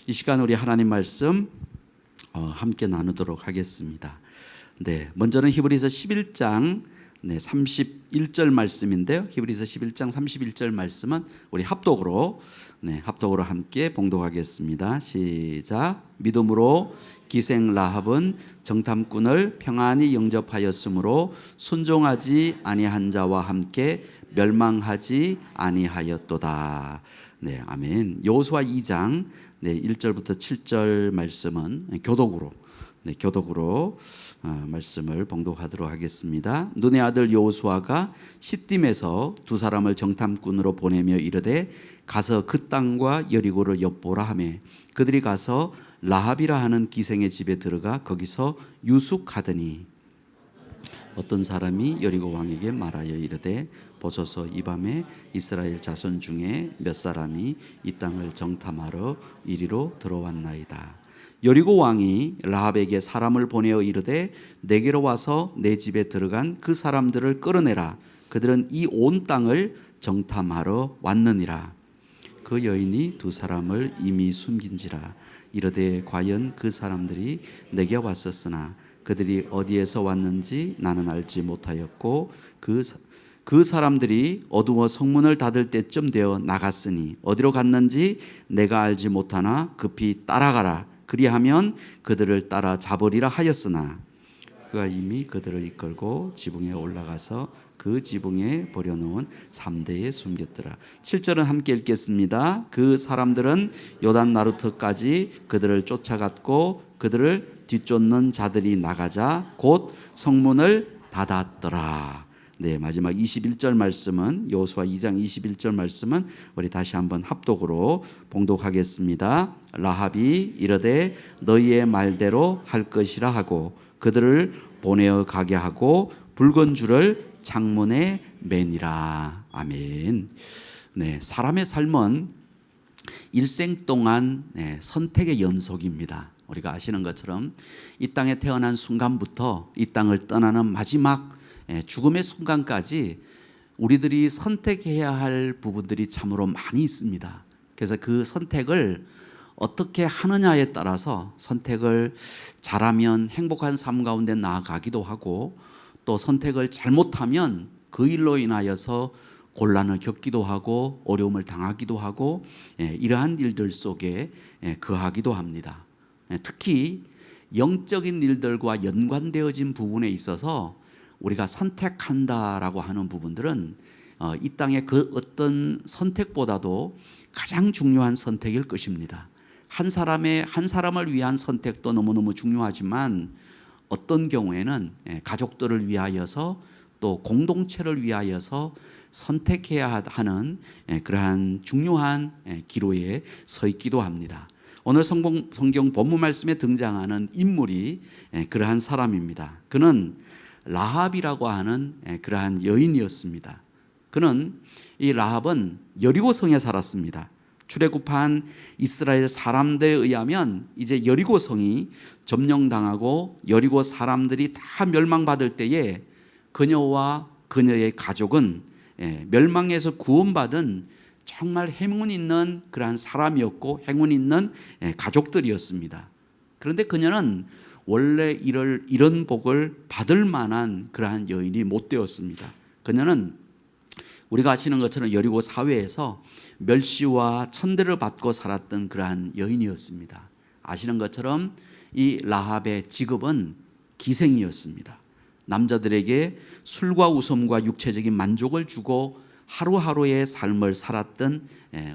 이 시간 우리 하나님 말씀 함께 나누도록 하겠습니다. 네, 먼저는 히브리서 11장 31절 말씀인데요. 히브리서 11장 31절 말씀은 우리 합독으로 함께 봉독하겠습니다. 시작. 믿음으로 기생 라합은 정탐꾼을 평안히 영접하였으므로 순종하지 아니한 자와 함께 멸망하지 아니하였도다. 네, 아멘. 여호수아 2장 1절부터 7절 말씀은 교독으로 말씀을 봉독하도록 하겠습니다. 눈의 아들 여호수아가 시딤에서 두 사람을 정탐꾼으로 보내며 이르되 가서 그 땅과 여리고를 엿보라 하매 그들이 가서 라합이라 하는 기생의 집에 들어가 거기서 유숙하더니 어떤 사람이 여리고 왕에게 말하여 이르되 보소서 이 밤에 이스라엘 자손 중에 몇 사람이 이 땅을 정탐하러 이리로 들어왔나이다. 여리고 왕이 라합에게 사람을 보내어 이르되 내게로 와서 내 집에 들어간 그 사람들을 끌어내라. 그들은 이 온 땅을 정탐하러 왔느니라. 그 여인이 두 사람을 이미 숨긴지라. 이르되 과연 그 사람들이 내게 왔었으나 그들이 어디에서 왔는지 나는 알지 못하였고 그 사람들이 어두워 성문을 닫을 때쯤 되어 나갔으니 어디로 갔는지 내가 알지 못하나 급히 따라가라. 그리하면 그들을 따라 잡으리라 하였으나 그가 이미 그들을 이끌고 지붕에 올라가서 그 지붕에 버려놓은 삼대에 숨겼더라. 7절은 함께 읽겠습니다. 그 사람들은 요단 나루터까지 그들을 쫓아갔고 그들을 뒤쫓는 자들이 나가자 곧 성문을 닫았더라. 네, 마지막 21절 말씀은 여호수아 2장 21절 말씀은 우리 다시 한번 합독으로 봉독하겠습니다. 라합이 이르되 너희의 말대로 할 것이라 하고 그들을 보내어 가게 하고 붉은 줄을 창문에 매니라. 아멘. 네, 사람의 삶은 일생 동안 선택의 연속입니다. 우리가 아시는 것처럼 이 땅에 태어난 순간부터 이 땅을 떠나는 마지막 죽음의 순간까지 우리들이 선택해야 할 부분들이 참으로 많이 있습니다. 그래서 그 선택을 어떻게 하느냐에 따라서 선택을 잘하면 행복한 삶 가운데 나아가기도 하고 또 선택을 잘못하면 그 일로 인하여서 곤란을 겪기도 하고 어려움을 당하기도 하고 이러한 일들 속에 거하기도 합니다. 특히 영적인 일들과 연관되어진 부분에 있어서 우리가 선택한다라고 하는 부분들은 이 땅의 그 어떤 선택보다도 가장 중요한 선택일 것입니다. 한 사람을 위한 선택도 너무너무 중요하지만 어떤 경우에는 가족들을 위하여서 또 공동체를 위하여서 선택해야 하는 그러한 중요한 기로에 서 있기도 합니다. 오늘 성경 본문 말씀에 등장하는 인물이 그러한 사람입니다. 그는 라합이라고 하는 그러한 여인이었습니다. 그는 이 라합은 여리고 성에 살았습니다. 출애굽한 이스라엘 사람들에 의하면 이제 여리고 성이 점령당하고 여리고 사람들이 다 멸망받을 때에 그녀와 그녀의 가족은 멸망에서 구원받은 정말 행운 있는 그러한 사람이었고 행운 있는 가족들이었습니다. 그런데 그녀는 원래 이런 복을 받을 만한 그러한 여인이 못 되었습니다. 그녀는 우리가 아시는 것처럼 여리고 사회에서 멸시와 천대를 받고 살았던 그러한 여인이었습니다. 아시는 것처럼 이 라합의 직업은 기생이었습니다. 남자들에게 술과 웃음과 육체적인 만족을 주고 하루하루의 삶을 살았던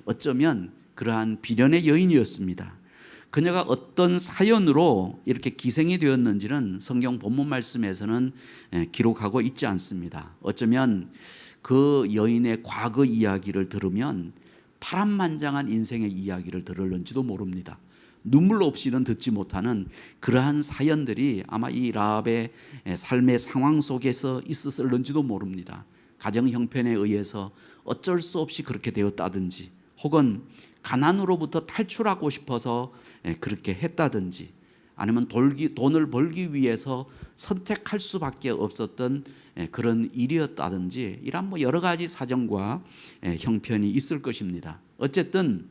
어쩌면 그러한 비련의 여인이었습니다. 그녀가 어떤 사연으로 이렇게 기생이 되었는지는 성경 본문 말씀에서는 기록하고 있지 않습니다. 어쩌면 그 여인의 과거 이야기를 들으면 파란만장한 인생의 이야기를 들을는지도 모릅니다. 눈물 없이는 듣지 못하는 그러한 사연들이 아마 이 라합의 삶의 상황 속에서 있었을는지도 모릅니다. 가정 형편에 의해서 어쩔 수 없이 그렇게 되었다든지 혹은 가난으로부터 탈출하고 싶어서 그렇게 했다든지 아니면 돈을 벌기 위해서 선택할 수밖에 없었던 그런 일이었다든지 이런 여러 가지 사정과 형편이 있을 것입니다. 어쨌든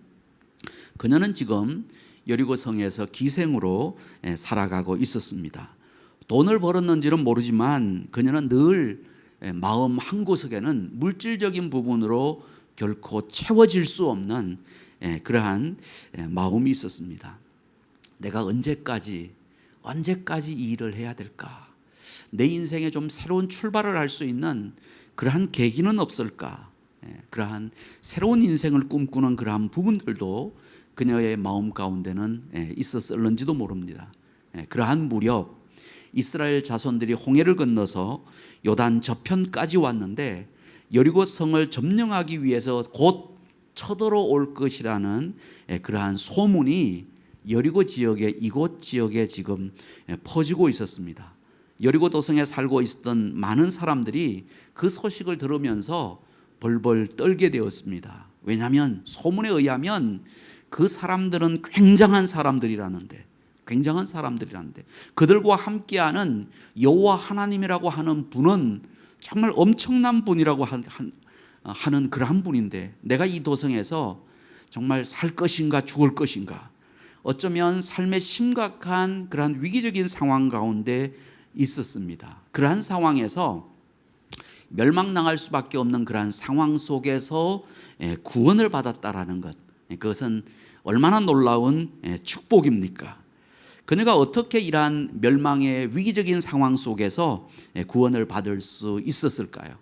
그녀는 지금 여리고 성에서 기생으로 살아가고 있었습니다. 돈을 벌었는지는 모르지만 그녀는 늘 마음 한구석에는 물질적인 부분으로 결코 채워질 수 없는 그러한 마음이 있었습니다. 내가 언제까지 이 일을 해야 될까? 내 인생에 좀 새로운 출발을 할 수 있는 그러한 계기는 없을까? 그러한 새로운 인생을 꿈꾸는 그러한 부분들도 그녀의 마음 가운데는 있었을는지도 모릅니다. 그러한 무렵 이스라엘 자손들이 홍해를 건너서 요단 저편까지 왔는데 여리고 성을 점령하기 위해서 곧 쳐들어올 것이라는 그러한 소문이 여리고 지역에, 이곳 지역에 지금 퍼지고 있었습니다. 여리고 도성에 살고 있었던 많은 사람들이 그 소식을 들으면서 벌벌 떨게 되었습니다. 왜냐하면 소문에 의하면 그 사람들은 굉장한 사람들이라는데 그들과 함께하는 여호와 하나님이라고 하는 분은 정말 엄청난 분이라고 하는 그러한 분인데, 내가 이 도성에서 정말 살 것인가 죽을 것인가, 어쩌면 삶의 심각한 그러한 위기적인 상황 가운데 있었습니다. 그러한 상황에서 멸망당할 수밖에 없는 그러한 상황 속에서 구원을 받았다라는 것, 그것은 얼마나 놀라운 축복입니까? 그녀가 어떻게 이러한 멸망의 위기적인 상황 속에서 구원을 받을 수 있었을까요?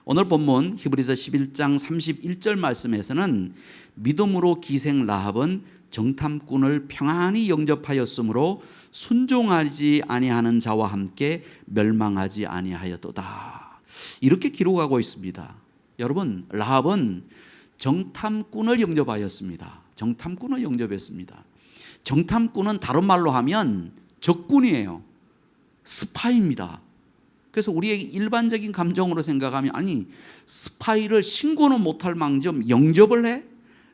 오늘 본문 히브리서 11장 31절 말씀에서는 믿음으로 기생 라합은 정탐꾼을 평안히 영접하였으므로 순종하지 아니하는 자와 함께 멸망하지 아니하였도다, 이렇게 기록하고 있습니다. 여러분, 라합은 정탐꾼을 영접하였습니다. 정탐꾼을 영접했습니다. 정탐꾼은 다른 말로 하면 적군이에요. 스파이입니다. 그래서 우리의 일반적인 감정으로 생각하면, 아니 스파이를 신고는 못할 망정 영접을 해?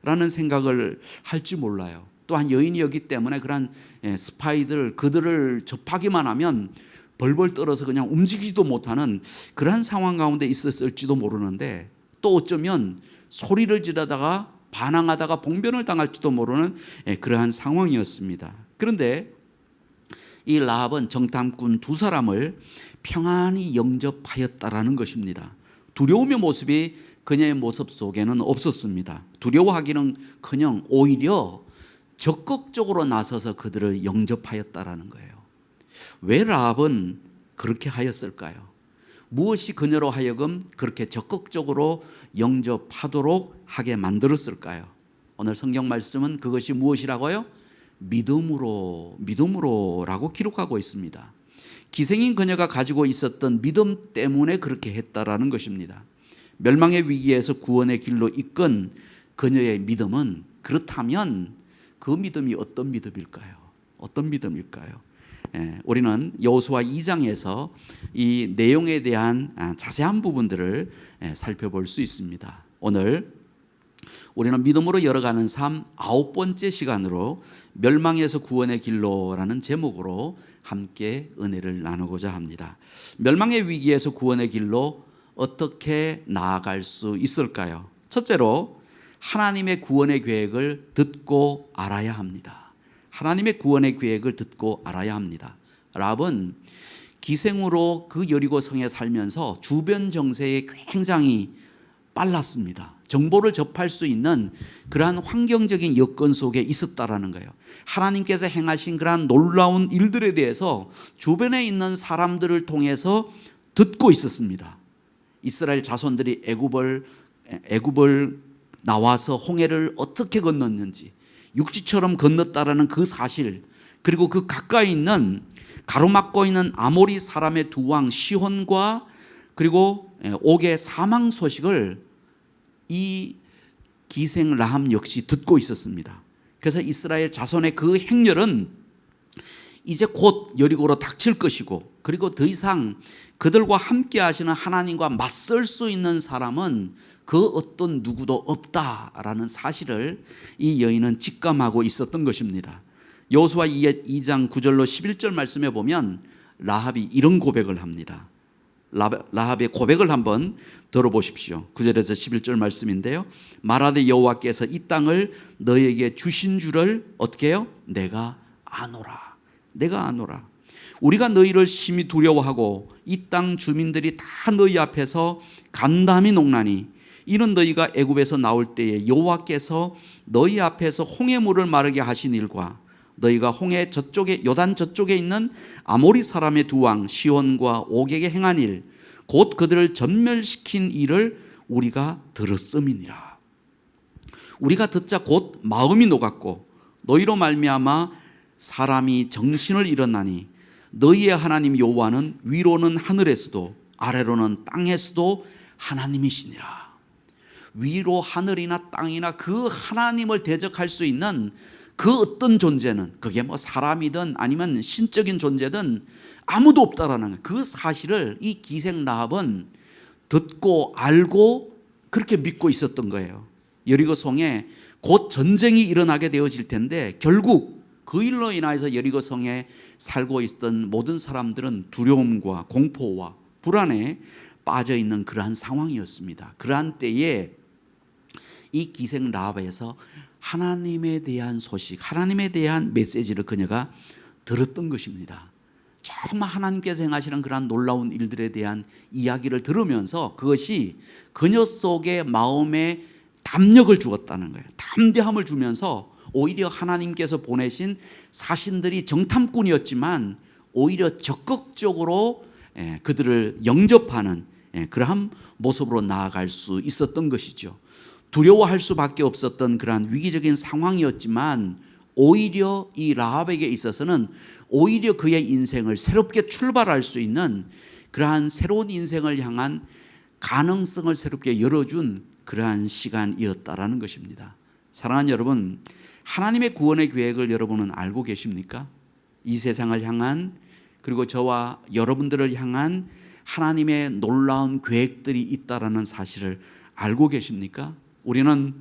라는 생각을 할지 몰라요. 또한 여인이었기 때문에 그런 스파이들, 그들을 접하기만 하면 벌벌 떨어서 그냥 움직이지도 못하는 그러한 상황 가운데 있었을지도 모르는데, 또 어쩌면 소리를 지르다가 반항하다가 봉변을 당할지도 모르는 그러한 상황이었습니다. 그런데 이 라합은 정탐꾼 두 사람을 평안히 영접하였다라는 것입니다. 두려움의 모습이 그녀의 모습 속에는 없었습니다. 두려워하기는커녕 오히려 적극적으로 나서서 그들을 영접하였다라는 거예요. 왜 라합은 그렇게 하였을까요? 무엇이 그녀로 하여금 그렇게 적극적으로 영접하도록 하게 만들었을까요? 오늘 성경 말씀은 그것이 무엇이라고요? 믿음으로라고 기록하고 있습니다. 기생인 그녀가 가지고 있었던 믿음 때문에 그렇게 했다라는 것입니다. 멸망의 위기에서 구원의 길로 이끈 그녀의 믿음은, 그렇다면 그 믿음이 어떤 믿음일까요? 어떤 믿음일까요? 우리는 여호수아 2장에서 이 내용에 대한 자세한 부분들을 살펴볼 수 있습니다. 오늘 우리는 믿음으로 열어가는 삶 9번째 시간으로 멸망에서 구원의 길로라는 제목으로 함께 은혜를 나누고자 합니다. 멸망의 위기에서 구원의 길로 어떻게 나아갈 수 있을까요? 첫째로 하나님의 구원의 계획을 듣고 알아야 합니다. 하나님의 구원의 계획을 듣고 알아야 합니다. 라합은 기생으로 그 여리고 성에 살면서 주변 정세에 굉장히 빨랐습니다. 정보를 접할 수 있는 그러한 환경적인 여건 속에 있었다라는 거예요. 하나님께서 행하신 그러한 놀라운 일들에 대해서 주변에 있는 사람들을 통해서 듣고 있었습니다. 이스라엘 자손들이 애굽을 나와서 홍해를 어떻게 건넜는지, 육지처럼 건넜다라는 그 사실, 그리고 그 가까이 있는 가로막고 있는 아모리 사람의 두 왕 시혼과 그리고 옥의 사망 소식을 이 기생 라합 역시 듣고 있었습니다. 그래서 이스라엘 자손의 그 행렬은 이제 곧 여리고로 닥칠 것이고, 그리고 더 이상 그들과 함께 하시는 하나님과 맞설 수 있는 사람은 그 어떤 누구도 없다라는 사실을 이 여인은 직감하고 있었던 것입니다. 여호수아 2장 9절로 11절 말씀에 보면 라합이 이런 고백을 합니다. 라합의 고백을 한번 들어보십시오. 9절에서 11절 말씀인데요. 말하되 여호와께서 이 땅을 너에게 주신 줄을 어떻게 해요? 내가 아노라. 내가 아노라. 우리가 너희를 심히 두려워하고 이 땅 주민들이 다 너희 앞에서 간담이 녹나니 이는 너희가 애굽에서 나올 때에 여호와께서 너희 앞에서 홍해 물을 마르게 하신 일과 너희가 홍해 저쪽에 요단 저쪽에 있는 아모리 사람의 두 왕 시온과 옥에게 행한 일 곧 그들을 전멸시킨 일을 우리가 들었음이니라. 우리가 듣자 곧 마음이 녹았고 너희로 말미암아 사람이 정신을 잃었나니 너희의 하나님 여호와는 위로는 하늘에서도 아래로는 땅에서도 하나님이시니라. 위로 하늘이나 땅이나 그 하나님을 대적할 수 있는 그 어떤 존재는 그게 뭐 사람이든 아니면 신적인 존재든 아무도 없다라는 거예요. 그 사실을 이 기생 라합은 듣고 알고 그렇게 믿고 있었던 거예요. 여리고 성에 곧 전쟁이 일어나게 되어질 텐데 결국 그 일로 인하여서 여리고 성에 살고 있던 모든 사람들은 두려움과 공포와 불안에 빠져 있는 그러한 상황이었습니다. 그러한 때에 이 기생 라합에서 하나님에 대한 소식, 하나님에 대한 메시지를 그녀가 들었던 것입니다. 정말 하나님께서 행하시는 그러한 놀라운 일들에 대한 이야기를 들으면서 그것이 그녀 속에 마음에 담력을 주었다는 거예요. 담대함을 주면서 오히려 하나님께서 보내신 사신들이 정탐꾼이었지만 오히려 적극적으로 그들을 영접하는 그러한 모습으로 나아갈 수 있었던 것이죠. 두려워할 수밖에 없었던 그러한 위기적인 상황이었지만 오히려 이 라합에게 있어서는 오히려 그의 인생을 새롭게 출발할 수 있는 그러한 새로운 인생을 향한 가능성을 새롭게 열어준 그러한 시간이었다라는 것입니다. 사랑하는 여러분, 하나님의 구원의 계획을 여러분은 알고 계십니까? 이 세상을 향한 그리고 저와 여러분들을 향한 하나님의 놀라운 계획들이 있다라는 사실을 알고 계십니까? 우리는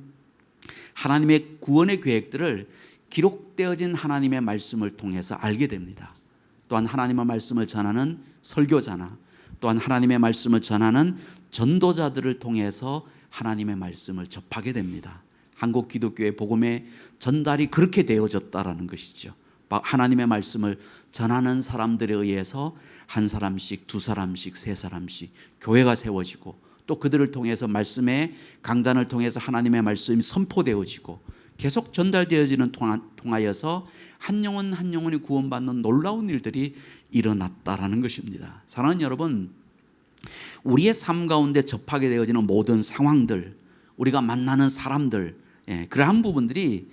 하나님의 구원의 계획들을 기록되어진 하나님의 말씀을 통해서 알게 됩니다. 또한 하나님의 말씀을 전하는 설교자나 또한 하나님의 말씀을 전하는 전도자들을 통해서 하나님의 말씀을 접하게 됩니다. 한국 기독교의 복음의 전달이 그렇게 되어졌다라는 것이죠. 하나님의 말씀을 전하는 사람들에 의해서 한 사람씩, 두 사람씩, 세 사람씩 교회가 세워지고 또 그들을 통해서 말씀의 강단을 통해서 하나님의 말씀이 선포되어지고 계속 전달되어지는 통하여서 한 영혼 한 영혼이 구원받는 놀라운 일들이 일어났다라는 것입니다. 사랑하는 여러분, 우리의 삶 가운데 접하게 되어지는 모든 상황들, 우리가 만나는 사람들, 그러한 부분들이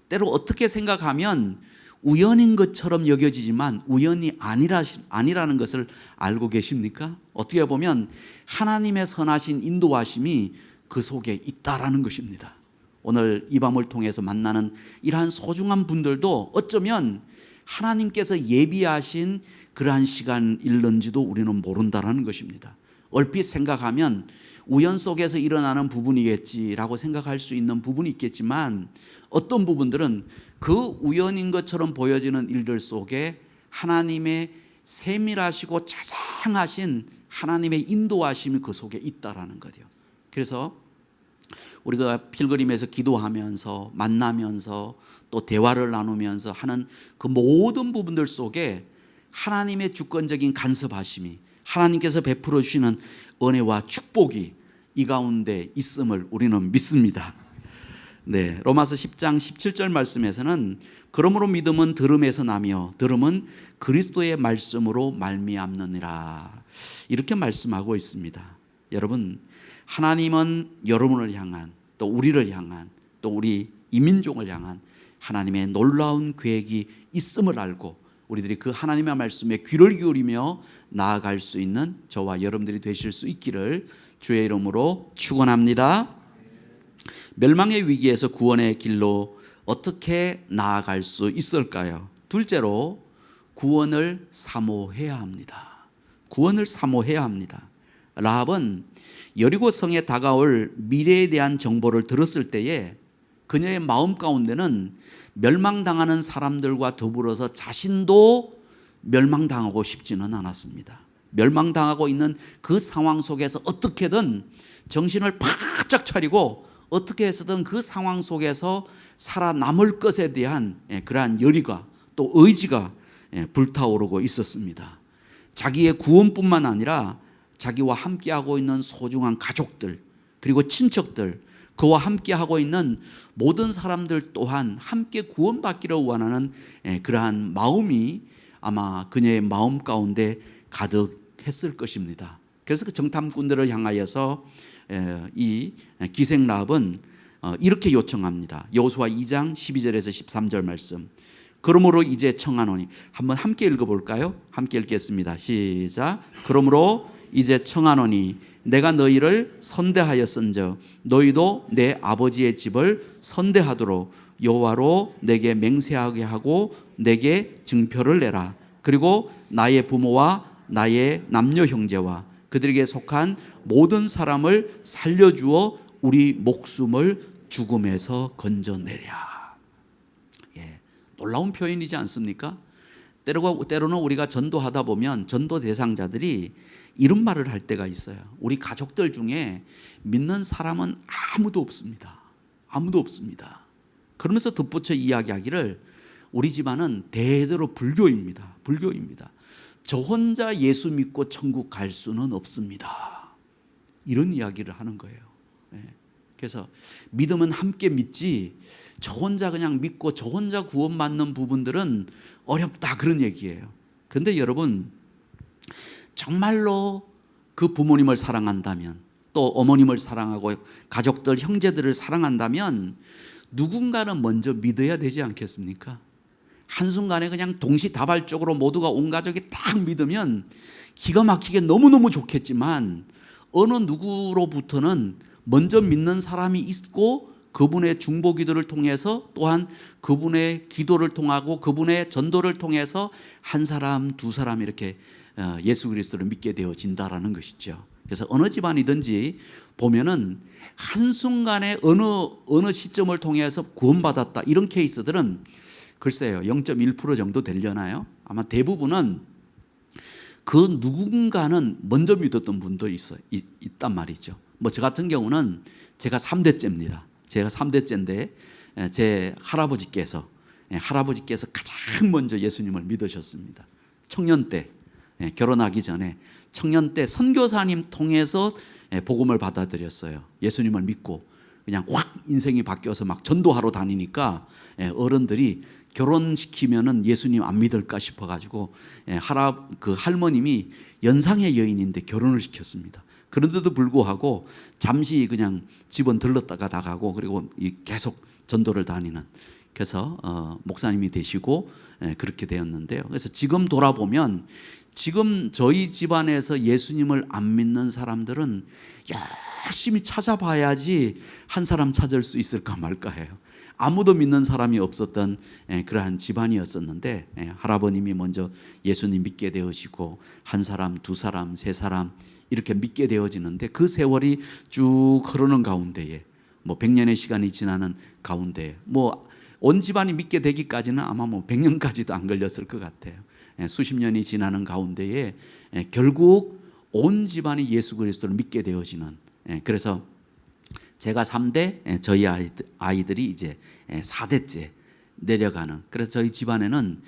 때로 어떻게 생각하면 우연인 것처럼 여겨지지만 우연이 아니라는 것을 알고 계십니까? 어떻게 보면 하나님의 선하신 인도하심이 그 속에 있다라는 것입니다. 오늘 이 밤을 통해서 만나는 이러한 소중한 분들도 어쩌면 하나님께서 예비하신 그러한 시간일는지도 우리는 모른다라는 것입니다. 얼핏 생각하면 우연 속에서 일어나는 부분이겠지라고 생각할 수 있는 부분이 있겠지만 어떤 부분들은 그 우연인 것처럼 보여지는 일들 속에 하나님의 세밀하시고 자상하신 하나님의 인도하심이 그 속에 있다라는 거죠. 그래서 우리가 필그림에서 기도하면서 만나면서 또 대화를 나누면서 하는 그 모든 부분들 속에 하나님의 주권적인 간섭하심이 하나님께서 베풀어 주시는 은혜와 축복이 이 가운데 있음을 우리는 믿습니다. 네, 로마서 10장 17절 말씀에서는 그러므로 믿음은 들음에서 나며 들음은 그리스도의 말씀으로 말미암느니라 이렇게 말씀하고 있습니다. 여러분, 하나님은 여러분을 향한 또 우리를 향한 또 우리 이민족을 향한 하나님의 놀라운 계획이 있음을 알고 우리들이 그 하나님의 말씀에 귀를 기울이며 나아갈 수 있는 저와 여러분들이 되실 수 있기를 주의 이름으로 축원합니다. 멸망의 위기에서 구원의 길로 어떻게 나아갈 수 있을까요? 둘째로 구원을 사모해야 합니다. 구원을 사모해야 합니다. 라합은 여리고 성에 다가올 미래에 대한 정보를 들었을 때에 그녀의 마음 가운데는 멸망당하는 사람들과 더불어서 자신도 멸망당하고 싶지는 않았습니다. 멸망당하고 있는 그 상황 속에서 어떻게든 정신을 바짝 차리고 어떻게 해서든 그 상황 속에서 살아남을 것에 대한 그러한 열의가 또 의지가 불타오르고 있었습니다. 자기의 구원뿐만 아니라 자기와 함께하고 있는 소중한 가족들 그리고 친척들 그와 함께하고 있는 모든 사람들 또한 함께 구원받기를 원하는 그러한 마음이 아마 그녀의 마음 가운데 가득했을 것입니다. 그래서 그 정탐꾼들을 향하여서 이 기생 라합은 이렇게 요청합니다. 여호수아 2장 12절에서 13절 말씀. 그러므로 이제 청하노니, 한번 함께 읽어볼까요? 함께 읽겠습니다. 시작. 그러므로 이제 청하노니 내가 너희를 선대하였은즉 너희도 내 아버지의 집을 선대하도록 여호와로 내게 맹세하게 하고 내게 증표를 내라. 그리고 나의 부모와 나의 남녀 형제와 그들에게 속한 모든 사람을 살려주어 우리 목숨을 죽음에서 건져내랴. 놀라운 표현이지 않습니까? 때로는 우리가 전도하다 보면 전도 대상자들이 이런 말을 할 때가 있어요. 우리 가족들 중에 믿는 사람은 아무도 없습니다. 아무도 없습니다. 그러면서 덧붙여 이야기하기를 우리 집안은 대대로 불교입니다. 불교입니다. 저 혼자 예수 믿고 천국 갈 수는 없습니다. 이런 이야기를 하는 거예요. 그래서 믿음은 함께 믿지 저 혼자 그냥 믿고 저 혼자 구원받는 부분들은 어렵다 그런 얘기예요. 그런데 여러분 정말로 그 부모님을 사랑한다면 또 어머님을 사랑하고 가족들 형제들을 사랑한다면 누군가는 먼저 믿어야 되지 않겠습니까? 한순간에 그냥 동시다발적으로 모두가 온 가족이 딱 믿으면 기가 막히게 너무너무 좋겠지만 어느 누구로부터는 먼저 믿는 사람이 있고 그분의 중보 기도를 통해서 또한 그분의 기도를 통하고 그분의 전도를 통해서 한 사람 두 사람 이렇게 예수 그리스도를 믿게 되어진다라는 것이죠. 그래서 어느 집안이든지 보면은 한순간에 어느 시점을 통해서 구원받았다 이런 케이스들은 글쎄요 0.1% 정도 되려나요? 아마 대부분은 그 누군가는 먼저 믿었던 분도 있단 말이죠. 뭐 저 같은 경우는 제가 3대째입니다. 제가 3대째인데 제 할아버지께서 가장 먼저 예수님을 믿으셨습니다. 청년 때 결혼하기 전에 청년 때 선교사님 통해서 복음을 받아들였어요. 예수님을 믿고 그냥 확 인생이 바뀌어서 막 전도하러 다니니까 어른들이 결혼시키면은 예수님 안 믿을까 싶어가지고 그 할머님이 연상의 여인인데 결혼을 시켰습니다. 그런데도 불구하고 잠시 그냥 집은 들렀다가 나가고 그리고 계속 전도를 다니는 그래서 목사님이 되시고 그렇게 되었는데요. 그래서 지금 돌아보면 지금 저희 집안에서 예수님을 안 믿는 사람들은 열심히 찾아봐야지 한 사람 찾을 수 있을까 말까 해요. 아무도 믿는 사람이 없었던 그러한 집안이었었는데 할아버님이 먼저 예수님 믿게 되어지고 한 사람, 두 사람, 세 사람 이렇게 믿게 되어지는데 그 세월이 쭉 흐르는 가운데에 뭐 100년의 시간이 지나는 가운데 뭐 온 집안이 믿게 되기까지는 아마 뭐 100년까지도 안 걸렸을 것 같아요. 수십 년이 지나는 가운데에 결국 온 집안이 예수 그리스도를 믿게 되어지는 그래서 제가 3대 저희 아이들이 이제 4대째 내려가는 그래서 저희 집안에는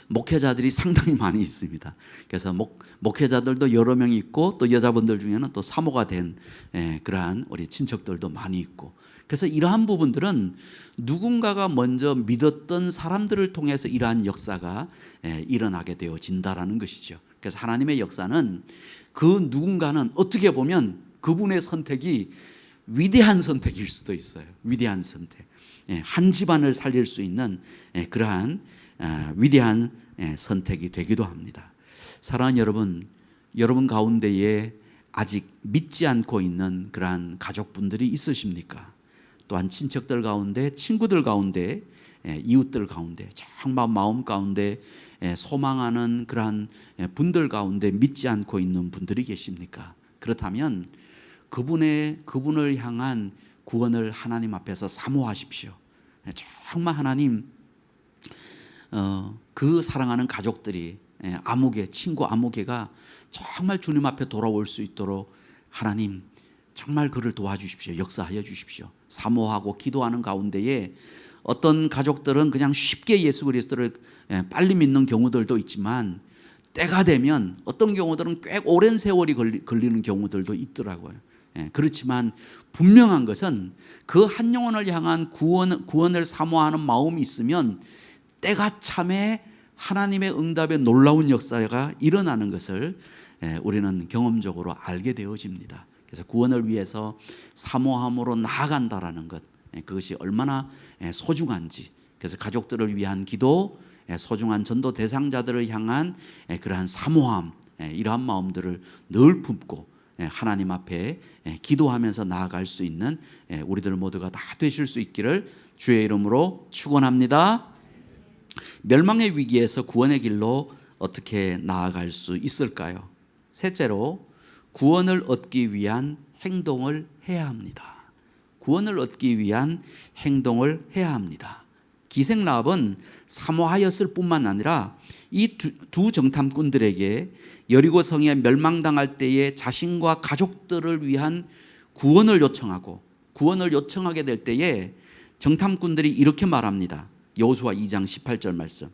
목회자들이 상당히 많이 있습니다. 그래서 목회자들도 여러 명이 있고 또 여자분들 중에는 또 사모가 된 그러한 우리 친척들도 많이 있고 그래서 이러한 부분들은 누군가가 먼저 믿었던 사람들을 통해서 이러한 역사가 일어나게 되어진다라는 것이죠. 그래서 하나님의 역사는 그 누군가는 어떻게 보면 그분의 선택이 위대한 선택일 수도 있어요. 위대한 선택. 한 집안을 살릴 수 있는 그러한 위대한 선택이 되기도 합니다. 사랑하는 여러분, 여러분 가운데에 아직 믿지 않고 있는 그러한 가족분들이 있으십니까? 또한 친척들 가운데, 친구들 가운데, 이웃들 가운데, 정말 마음 가운데 소망하는 그러한 분들 가운데 믿지 않고 있는 분들이 계십니까? 그렇다면 그분을 향한 구원을 하나님 앞에서 사모하십시오. 정말 하나님 그 사랑하는 가족들이 아무개, 친구 아무개가 정말 주님 앞에 돌아올 수 있도록 하나님 정말 그를 도와주십시오. 역사하여 주십시오. 사모하고 기도하는 가운데에 어떤 가족들은 그냥 쉽게 예수 그리스도를 빨리 믿는 경우들도 있지만 때가 되면 어떤 경우들은 꽤 오랜 세월이 걸리는 경우들도 있더라고요. 그렇지만 분명한 것은 그 한 영혼을 향한 구원을 사모하는 마음이 있으면 때가 참에 하나님의 응답의 놀라운 역사가 일어나는 것을 우리는 경험적으로 알게 되어집니다. 그래서 구원을 위해서 사모함으로 나아간다라는 것, 그것이 얼마나 소중한지, 그래서 가족들을 위한 기도, 소중한 전도 대상자들을 향한 그러한 사모함, 이러한 마음들을 늘 품고 하나님 앞에 기도하면서 나아갈 수 있는 우리들 모두가 다 되실 수 있기를 주의 이름으로 축원합니다. 멸망의 위기에서 구원의 길로 어떻게 나아갈 수 있을까요? 셋째로 구원을 얻기 위한 행동을 해야 합니다. 구원을 얻기 위한 행동을 해야 합니다. 기생 라합은 사모하였을 뿐만 아니라 이 두 정탐꾼들에게 여리고 성에 멸망당할 때에 자신과 가족들을 위한 구원을 요청하게 될 때에 정탐꾼들이 이렇게 말합니다. 여호수아 2장 18절 말씀.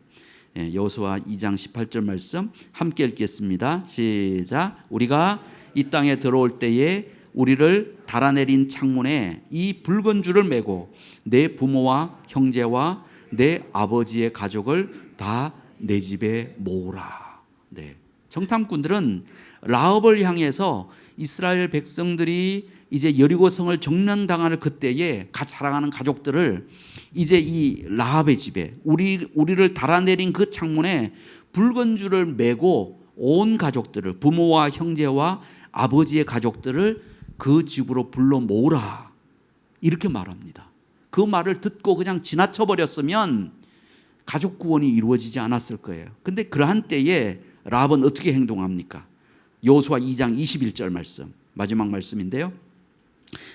여호수아 2장 18절 말씀 함께 읽겠습니다. 시작. 우리가 이 땅에 들어올 때에 우리를 달아내린 창문에 이 붉은 줄을 매고 내 부모와 형제와 내 아버지의 가족을 다 내 집에 모으라. 정탐꾼들은 라합을 향해서 이스라엘 백성들이 이제 여리고성을 점령당하는 그때에 자랑하는 가족들을 이제 이 라합의 집에 우리를 달아내린 그 창문에 붉은 줄을 매고 온 가족들을, 부모와 형제와 아버지의 가족들을 그 집으로 불러 모으라, 이렇게 말합니다. 그 말을 듣고 그냥 지나쳐 버렸으면 가족 구원이 이루어지지 않았을 거예요. 근데 그러한 때에 라합은 어떻게 행동합니까? 여호수아 2장 21절 말씀, 마지막 말씀인데요.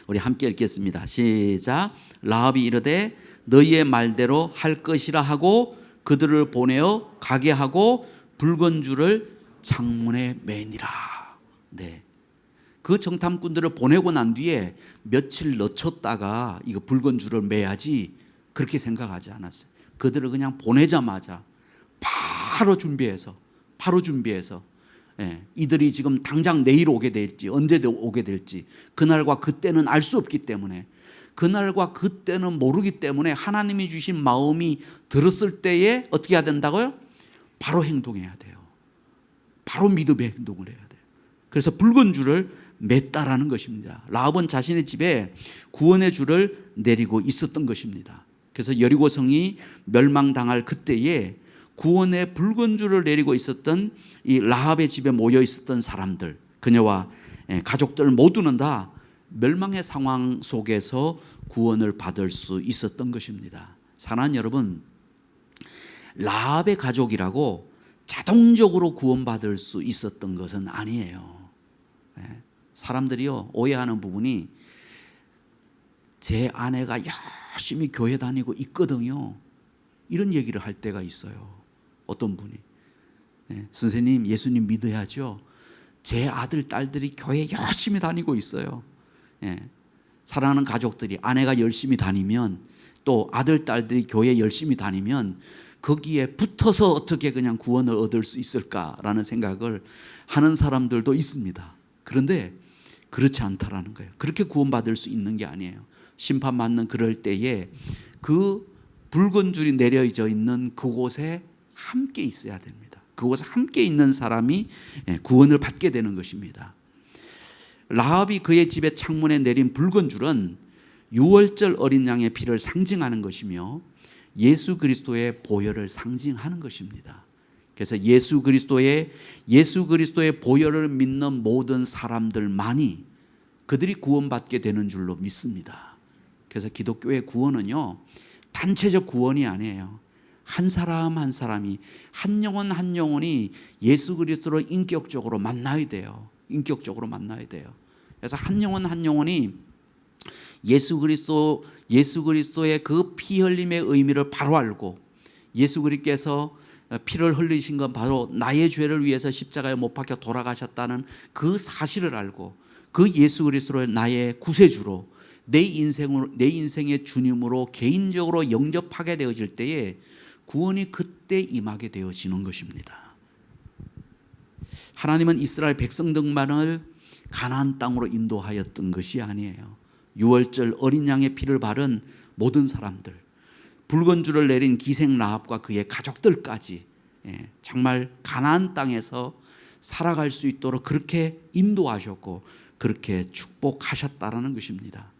우리 함께 읽겠습니다. 시작. 라합이 이르되 너희의 말대로 할 것이라 하고 그들을 보내어 가게 하고 붉은 줄을 창문에 매니라. 그 정탐꾼들을 보내고 난 뒤에 며칠 늦췄다가 이거 붉은 줄을 매야지 그렇게 생각하지 않았어요. 그들을 그냥 보내자마자 바로 준비해서 이들이 지금 당장 내일 오게 될지 언제 오게 될지 그날과 그때는 알 수 없기 때문에, 그날과 그때는 모르기 때문에 하나님이 주신 마음이 들었을 때에 어떻게 해야 된다고요? 바로 행동해야 돼요. 바로 믿음의 행동을 해야 돼요. 그래서 붉은 줄을 맸다라는 것입니다. 라합은 자신의 집에 구원의 줄을 내리고 있었던 것입니다. 그래서 여리고성이 멸망당할 그때에 구원의 붉은 줄을 내리고 있었던 이 라합의 집에 모여 있었던 사람들, 그녀와 가족들 모두는 다 멸망의 상황 속에서 구원을 받을 수 있었던 것입니다. 사랑하는 여러분, 라합의 가족이라고 자동적으로 구원받을 수 있었던 것은 아니에요. 사람들이요, 오해하는 부분이 제 아내가 열심히 교회 다니고 있거든요, 이런 얘기를 할 때가 있어요. 어떤 분이 선생님, 예수님 믿어야죠. 제 아들 딸들이 교회 열심히 다니고 있어요. 사랑하는 가족들이 아내가 열심히 다니면, 또 아들 딸들이 교회 열심히 다니면 거기에 붙어서 어떻게 그냥 구원을 얻을 수 있을까라는 생각을 하는 사람들도 있습니다. 그런데 그렇지 않다라는 거예요. 그렇게 구원받을 수 있는 게 아니에요. 심판받는 그럴 때에 그 붉은 줄이 내려져 있는 그곳에 함께 있어야 됩니다. 그곳에 함께 있는 사람이 구원을 받게 되는 것입니다. 라합이 그의 집의 창문에 내린 붉은 줄은 유월절 어린 양의 피를 상징하는 것이며 예수 그리스도의 보혈을 상징하는 것입니다. 그래서 예수 그리스도의 보혈을 믿는 모든 사람들만이 그들이 구원받게 되는 줄로 믿습니다. 그래서 기독교의 구원은요, 단체적 구원이 아니에요. 한 사람 한 사람이, 한 영혼 한 영혼이 예수 그리스도를 인격적으로 만나야 돼요. 그래서 한 영혼 한 영혼이 예수 그리스도의 그 피 흘림의 의미를 바로 알고, 예수 그리스도께서 피를 흘리신 건 바로 나의 죄를 위해서 십자가에 못 박혀 돌아가셨다는 그 사실을 알고 그 예수 그리스도를 나의 구세주로 내 인생의 주님으로 개인적으로 영접하게 되어질 때에 구원이 그때 임하게 되어지는 것입니다. 하나님은 이스라엘 백성들만을 가나안 땅으로 인도하였던 것이 아니에요. 유월절 어린 양의 피를 바른 모든 사람들, 붉은 줄을 내린 기생 라합과 그의 가족들까지 정말 가나안 땅에서 살아갈 수 있도록 그렇게 인도하셨고 그렇게 축복하셨다라는 것입니다.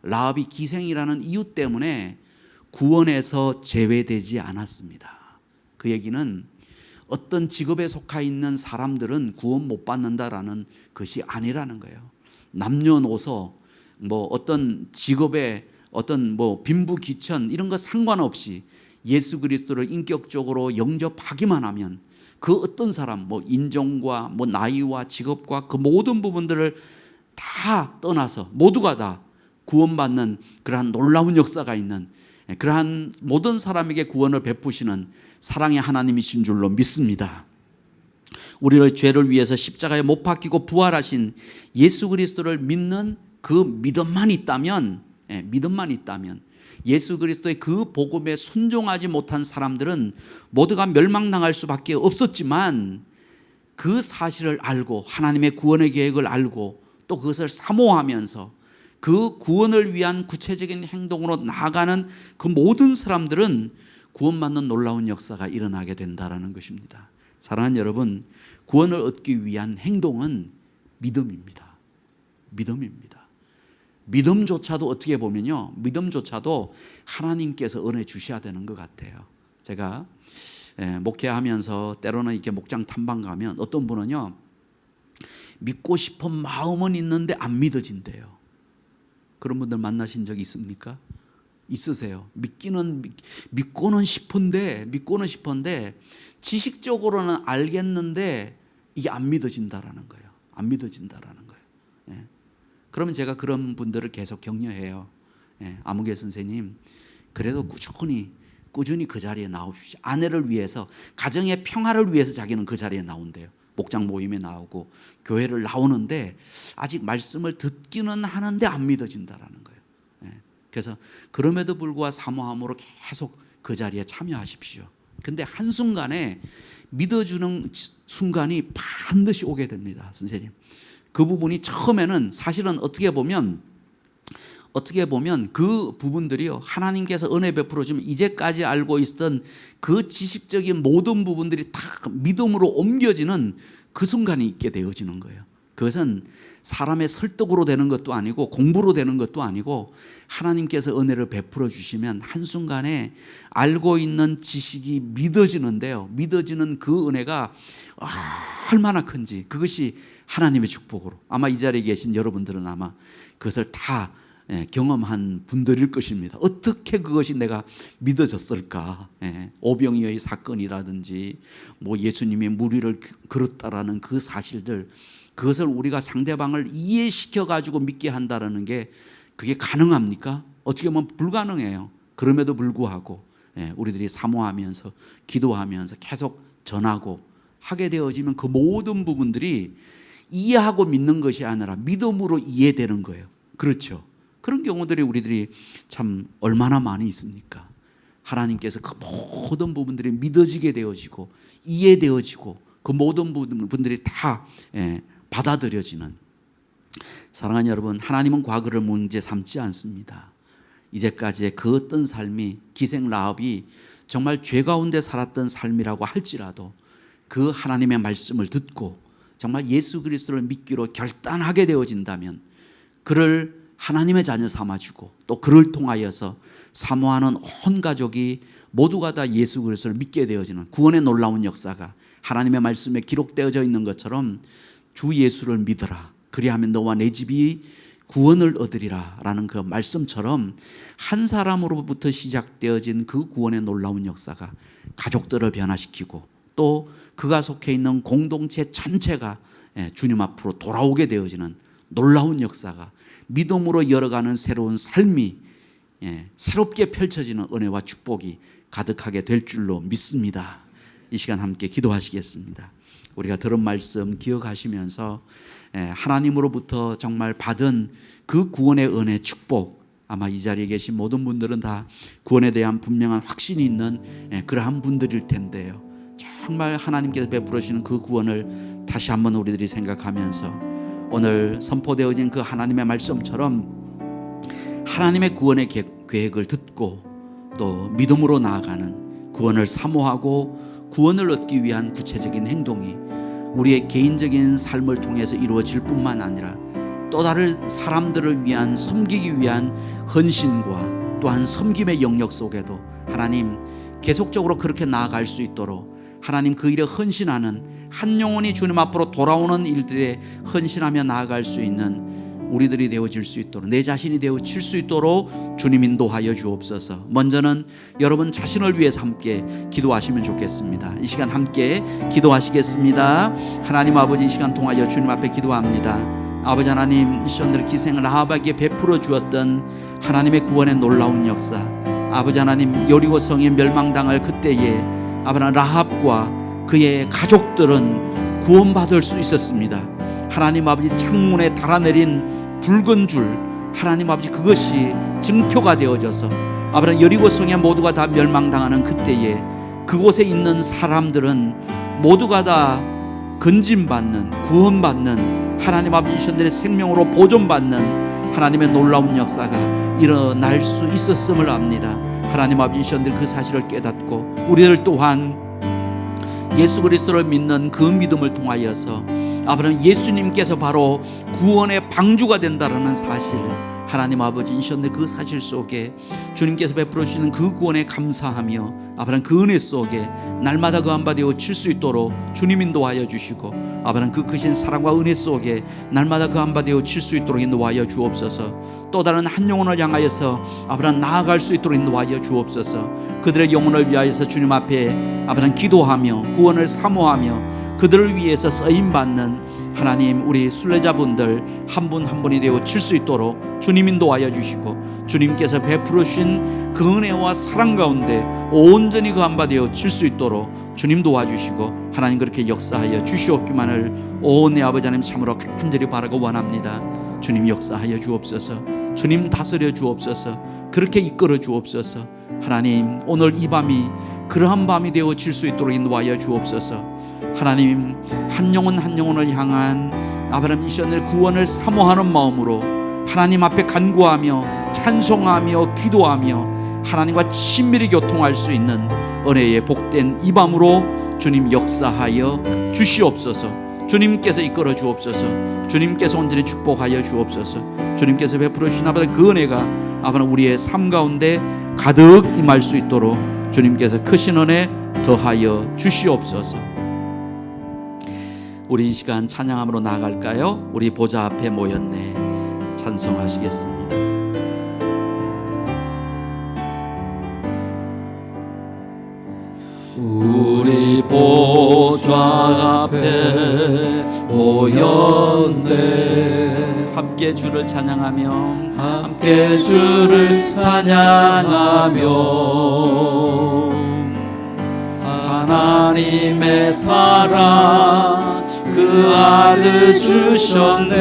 라합이 기생이라는 이유 때문에 구원에서 제외되지 않았습니다. 그 얘기는 어떤 직업에 속해 있는 사람들은 구원 못 받는다라는 것이 아니라는 거예요. 남녀노소 어떤 직업에 어떤 빈부귀천 이런 거 상관없이 예수 그리스도를 인격적으로 영접하기만 하면 그 어떤 사람 인종과 나이와 직업과 그 모든 부분들을 다 떠나서 모두가 다 구원받는 그러한 놀라운 역사가 있는 그러한 모든 사람에게 구원을 베푸시는 사랑의 하나님이신 줄로 믿습니다. 우리를 죄를 위해서 십자가에 못 박히고 부활하신 예수 그리스도를 믿는 그 믿음만 있다면 예수 그리스도의 그 복음에 순종하지 못한 사람들은 모두가 멸망당할 수밖에 없었지만 그 사실을 알고 하나님의 구원의 계획을 알고 또 그것을 사모하면서 그 구원을 위한 구체적인 행동으로 나아가는 그 모든 사람들은 구원받는 놀라운 역사가 일어나게 된다는 것입니다. 사랑하는 여러분, 구원을 얻기 위한 행동은 믿음입니다. 믿음조차도 어떻게 보면요, 믿음조차도 하나님께서 은혜 주셔야 되는 것 같아요. 제가 목회하면서 때로는 이렇게 목장 탐방 가면 어떤 분은요, 믿고 싶은 마음은 있는데 안 믿어진대요. 그런 분들 만나신 적 있습니까? 있으세요? 믿고는 싶은데 지식적으로는 알겠는데 이게 안 믿어진다라는 거예요. 그러면 제가 그런 분들을 계속 격려해요. 아무개 선생님, 그래도 꾸준히 그 자리에 나오십시오. 아내를 위해서, 가정의 평화를 위해서 자기는 그 자리에 나온대요. 목장 모임에 나오고 교회를 나오는데 아직 말씀을 듣기는 하는데 안 믿어진다라는 거예요. 그래서 그럼에도 불구하고 사모함으로 계속 그 자리에 참여하십시오. 근데 한순간에 믿어주는 순간이 반드시 오게 됩니다. 선생님, 그 부분이 처음에는 사실은 어떻게 보면 그 부분들이요, 하나님께서 은혜 베풀어 주면 이제까지 알고 있었던 그 지식적인 모든 부분들이 다 믿음으로 옮겨지는 그 순간이 있게 되어지는 거예요. 그것은 사람의 설득으로 되는 것도 아니고 공부로 되는 것도 아니고 하나님께서 은혜를 베풀어 주시면 한순간에 알고 있는 지식이 믿어지는데요, 믿어지는 그 은혜가 얼마나 큰지, 그것이 하나님의 축복으로, 아마 이 자리에 계신 여러분들은 아마 그것을 다 경험한 분들일 것입니다. 어떻게 그것이 내가 믿어졌을까? 오병이어의 사건이라든지 예수님이 무리를 그렸다라는 그 사실들, 그것을 우리가 상대방을 이해시켜 가지고 믿게 한다라는 게 그게 가능합니까? 어떻게 보면 불가능해요. 그럼에도 불구하고 우리들이 사모하면서 기도하면서 계속 전하고 하게 되어지면 그 모든 부분들이 이해하고 믿는 것이 아니라 믿음으로 이해되는 거예요. 그렇죠? 그런 경우들이 우리들이 참 얼마나 많이 있습니까? 하나님께서 그 모든 부분들이 믿어지게 되어지고 이해되어지고 그 모든 분들이 다 받아들여지는. 사랑하는 여러분, 하나님은 과거를 문제 삼지 않습니다. 이제까지의 그 어떤 삶이, 기생 라합이 정말 죄 가운데 살았던 삶이라고 할지라도 그 하나님의 말씀을 듣고 정말 예수 그리스도를 믿기로 결단하게 되어진다면 그를 하나님의 자녀 삼아주고 또 그를 통하여서 사모하는 온 가족이 모두가 다 예수 그리스도를 믿게 되어지는 구원의 놀라운 역사가 하나님의 말씀에 기록되어져 있는 것처럼 주 예수를 믿어라, 그리하면 너와 내 집이 구원을 얻으리라 라는 그 말씀처럼 한 사람으로부터 시작되어진 그 구원의 놀라운 역사가 가족들을 변화시키고 또 그가 속해 있는 공동체 전체가 주님 앞으로 돌아오게 되어지는 놀라운 역사가, 믿음으로 열어가는 새로운 삶이 새롭게 펼쳐지는 은혜와 축복이 가득하게 될 줄로 믿습니다. 이 시간 함께 기도하시겠습니다. 우리가 들은 말씀 기억하시면서 하나님으로부터 정말 받은 그 구원의 은혜, 축복, 아마 이 자리에 계신 모든 분들은 다 구원에 대한 분명한 확신이 있는 그러한 분들일 텐데요. 정말 하나님께서 베풀으시는 그 구원을 다시 한번 우리들이 생각하면서 오늘 선포되어진 그 하나님의 말씀처럼 하나님의 구원의 계획을 듣고 또 믿음으로 나아가는, 구원을 사모하고 구원을 얻기 위한 구체적인 행동이 우리의 개인적인 삶을 통해서 이루어질 뿐만 아니라 또 다른 사람들을 위한, 섬기기 위한 헌신과 또한 섬김의 영역 속에도 하나님 계속적으로 그렇게 나아갈 수 있도록 하나님 그 일에 헌신하는, 한 영혼이 주님 앞으로 돌아오는 일들에 헌신하며 나아갈 수 있는 우리들이 되어질 수 있도록, 내 자신이 되어질 수 있도록 주님 인도하여 주옵소서. 먼저는 여러분 자신을 위해서 함께 기도하시면 좋겠습니다. 이 시간 함께 기도하시겠습니다. 하나님 아버지, 이 시간 통하여 주님 앞에 기도합니다. 아버지 하나님, 이스라엘 기생을 라합에게 베풀어 주었던 하나님의 구원의 놀라운 역사, 아버지 하나님 여리고 성에 멸망당할 그때에 아버지 라합과 그의 가족들은 구원받을 수 있었습니다. 하나님 아버지, 창문에 달아내린 붉은 줄, 하나님 아버지 그것이 증표가 되어져서 아버지 여리고 성에 모두가 다 멸망당하는 그때에 그곳에 있는 사람들은 모두가 다 건진받는, 구원받는, 하나님 아버지 이스라엘의 생명으로 보존받는 하나님의 놀라운 역사가 일어날 수 있었음을 압니다. 하나님 아버지 이스라엘 그 사실을 깨닫고 우리들 또한 예수 그리스도를 믿는 그 믿음을 통하여서 아버지 예수님께서 바로 구원의 방주가 된다라는 사실, 하나님 아버지 이셨는데 그 사실 속에 주님께서 베풀어 주시는 그 구원에 감사하며 아버지 그 은혜 속에 날마다 그 한 바 되어 칠 수 있도록 주님 인도하여 주시고, 아버지 그 크신 사랑과 은혜 속에 날마다 그 한 바 되어 칠 수 있도록 인도하여 주옵소서. 또 다른 한 영혼을 향하여서 아버지 나아갈 수 있도록 인도하여 주옵소서. 그들의 영혼을 위하여서 주님 앞에 아버지 기도하며 구원을 사모하며 그들을 위해서 쓰임받는 하나님, 우리 순례자분들 한 분 한 분이 되어 칠 수 있도록 주님 인도하여 주시고, 주님께서 베풀어 주신 그 은혜와 사랑 가운데 온전히 그 한 바 되어 칠 수 있도록 주님 도와주시고 하나님 그렇게 역사하여 주시옵기만을 온 내 아버지 하나님 참으로 간절히 바라고 원합니다. 주님 역사하여 주옵소서. 주님 다스려 주옵소서. 그렇게 이끌어 주옵소서. 하나님 오늘 이 밤이 그러한 밤이 되어질 수 있도록 인도하여 주옵소서. 하나님 한 영혼 한 영혼을 향한 아브라함 이스라엘 구원을 사모하는 마음으로 하나님 앞에 간구하며 찬송하며 기도하며 하나님과 친밀히 교통할 수 있는 은혜의 복된 이 밤으로 주님 역사하여 주시옵소서. 주님께서 이끌어 주옵소서. 주님께서 온전히 축복하여 주옵소서. 주님께서 베풀어 주신 아버지 그 은혜가 아버지 우리의 삶 가운데 가득 임할 수 있도록 주님께서 크신 은혜 더하여 주시옵소서. 우리 이 시간 찬양함으로 나아갈까요? 우리 보좌 앞에 모였네 찬송하시겠습니다. 우리 보좌 앞에 모였네 함께 주를 찬양하며 함께 주를 찬양하며 하나님의 사랑 그 아들 주셨네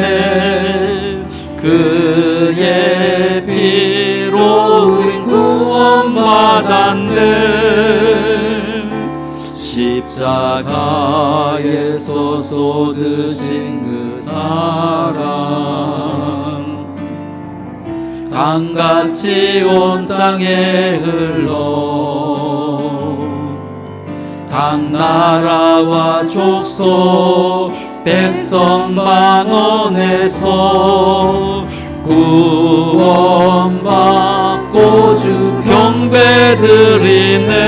그의 피로 우린 구원받았네 십자가에서 쏟으신 그 사랑 강같이 온 땅에 흘러 각 나라와 족속 백성 만원에서 구원받고 주 경배드리네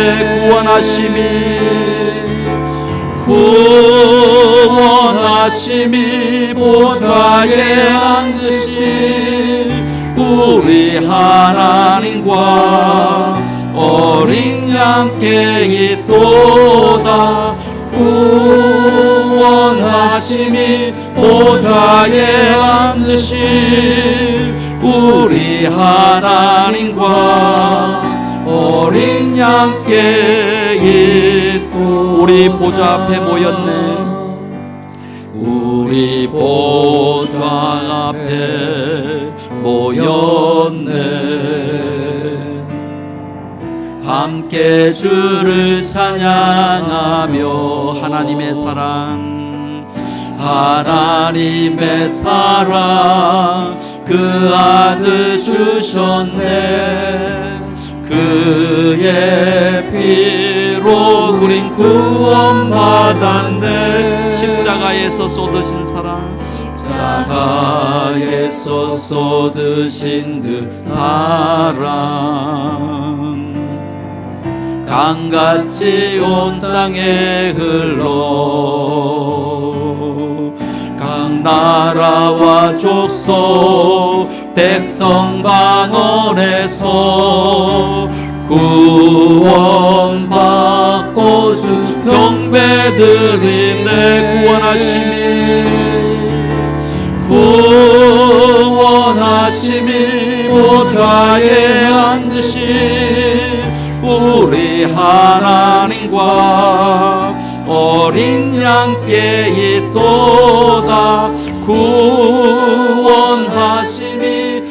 구원하심이 보좌에 앉으신 우리 하나님과 어린 양께 있도다 구원하심이 보좌에 앉으신 우리 하나님과 어린 양께 있도다 우리 보좌 앞에 모였네. 우리 보좌 앞에 모였네. 함께 주를 찬양하며 하나님의 사랑 하나님의 사랑 그 아들 주셨네. 그의 피로 우린 구원받았네. 십자가에서 쏟으신 사랑 십자가에서 쏟으신 그 사랑 강같이 온 땅에 흘러 각 나라와 족속 백성 방언에서 구원받고 주 경배드리네. 구원하심이 보좌에 앉으신 우리 하나님과 어린 양께 있도다. 구원하심이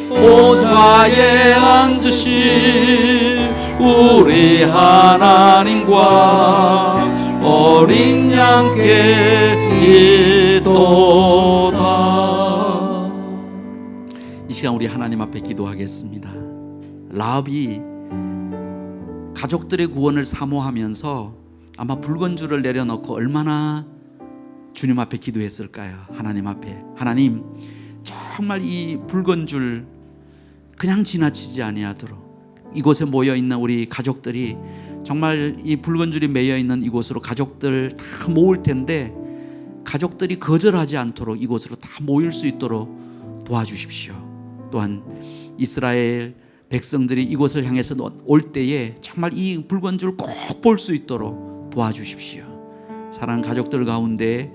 보좌에 앉으신 우리 하나님과 어린 양께 있도다. 이 시간 우리 하나님 앞에 기도하겠습니다. 라합이 가족들의 구원을 사모하면서 아마 붉은 줄을 내려놓고 얼마나 주님 앞에 기도했을까요? 하나님 앞에, 하나님 정말 이 붉은 줄 그냥 지나치지 아니하도록 이곳에 모여있는 우리 가족들이 정말 이 붉은 줄이 매여있는 이곳으로 가족들 다 모을 텐데 가족들이 거절하지 않도록 이곳으로 다 모일 수 있도록 도와주십시오. 또한 이스라엘 백성들이 이곳을 향해서 올 때에 정말 이 붉은 줄 꼭 볼 수 있도록 도와주십시오. 사랑하는 가족들 가운데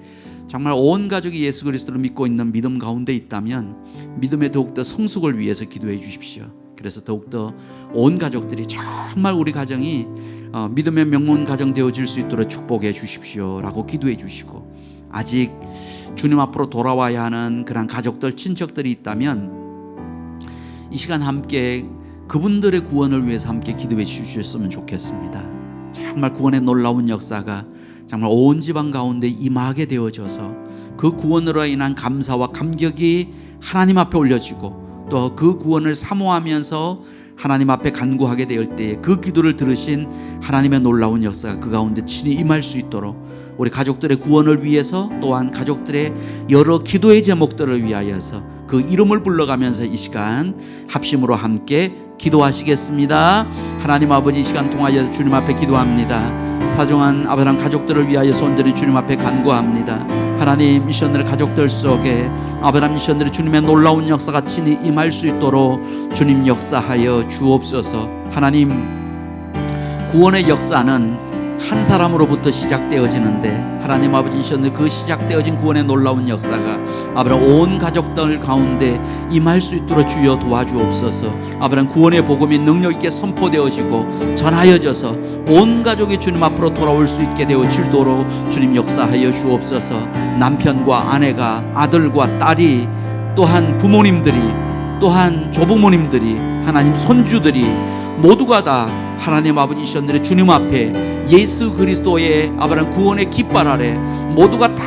정말 온 가족이 예수 그리스도를 믿고 있는 믿음 가운데 있다면 믿음의 더욱더 성숙을 위해서 기도해 주십시오. 그래서 더욱더 온 가족들이 정말 우리 가정이 믿음의 명문 가정 되어질 수 있도록 축복해 주십시오 라고 기도해 주시고, 아직 주님 앞으로 돌아와야 하는 그런 가족들, 친척들이 있다면 이 시간 함께 그분들의 구원을 위해서 함께 기도해 주셨으면 좋겠습니다. 정말 구원의 놀라운 역사가 정말 온 지방 가운데 임하게 되어져서 그 구원으로 인한 감사와 감격이 하나님 앞에 올려지고 또 그 구원을 사모하면서 하나님 앞에 간구하게 될 때에 그 기도를 들으신 하나님의 놀라운 역사가 그 가운데 친히 임할 수 있도록 우리 가족들의 구원을 위해서 또한 가족들의 여러 기도의 제목들을 위하여서 그 이름을 불러가면서 이 시간 합심으로 함께 기도하시겠습니다. 하나님 아버지, 이 시간 통하여 주님 앞에 기도합니다. 사정한 아브라함 가족들을 위하여 손들이 주님 앞에 간구합니다. 하나님, 이 시간들 가족들 속에 아브라함 이 시간들이 주님의 놀라운 역사가 친히 임할 수 있도록 주님 역사하여 주옵소서. 하나님, 구원의 역사는 한 사람으로부터 시작되어지는데 하나님 아버지, 이 시간들 그 시작되어진 구원의 놀라운 역사가 아브라함 온 가족들 가운데 임할 수 있도록 주여 도와주옵소서. 아브라함 구원의 복음이 능력 있게 선포되어지고 전하여져서 온 가족이 주님 앞으로 돌아올 수 있게 되어지도록 주님 역사하여 주옵소서. 남편과 아내가, 아들과 딸이, 또한 부모님들이, 또한 조부모님들이, 하나님 손주들이 모두가 다 하나님 아버지 시간들의 주님 앞에 예수 그리스도의 아브라함 구원의 깃발 아래 모두가 다